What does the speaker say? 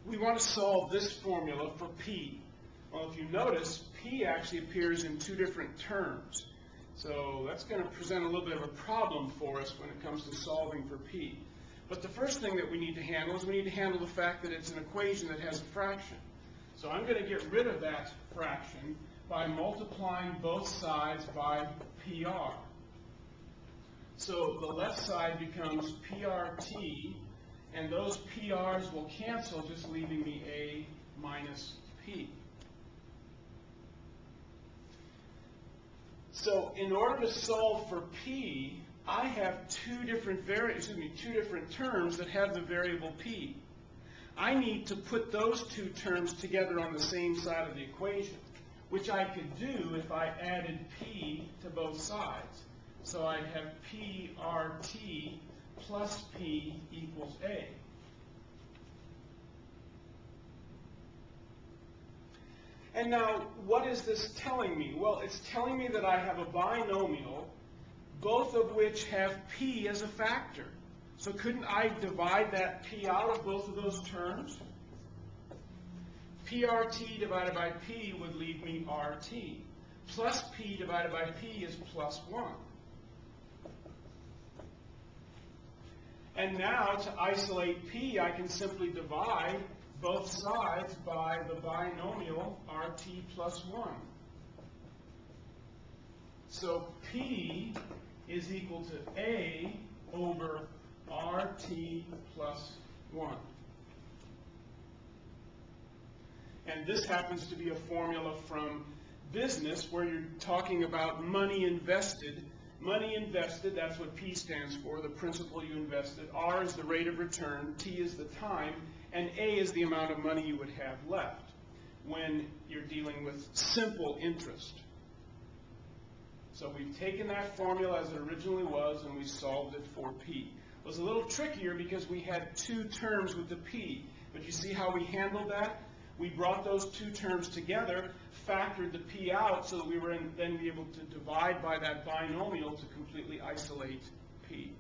we want to solve this formula for P. Well, if you notice, P actually appears in two different terms. So that's going to present a little bit of a problem for us when it comes to solving for P. But the first thing that we need to handle is we need to handle the fact that it's an equation that has a fraction. So I'm going to get rid of that fraction by multiplying both sides by PR. So the left side becomes PRT, and those PRs will cancel, just leaving me A minus P. So in order to solve for P, I have two different terms that have the variable P. I need to put those two terms together on the same side of the equation, which I could do if I added P to both sides. So I'd have PRT plus P equals A. And now, what is this telling me? Well, it's telling me that I have a binomial, both of which have P as a factor. So couldn't I divide that P out of both of those terms? PRT divided by P would leave me RT. Plus P divided by P is plus 1. And now, to isolate P, I can simply divide both sides by the binomial RT plus 1. So P is equal to A over RT plus 1. And this happens to be a formula from business where you're talking about money invested. Money invested, that's what P stands for, the principal you invested. R is the rate of return, T is the time, and A is the amount of money you would have left when you're dealing with simple interest. So we've taken that formula as it originally was and we solved it for P. It was a little trickier because we had two terms with the P, but you see how we handled that? We brought those two terms together, factored the P out so that we were then be able to divide by that binomial to completely isolate P.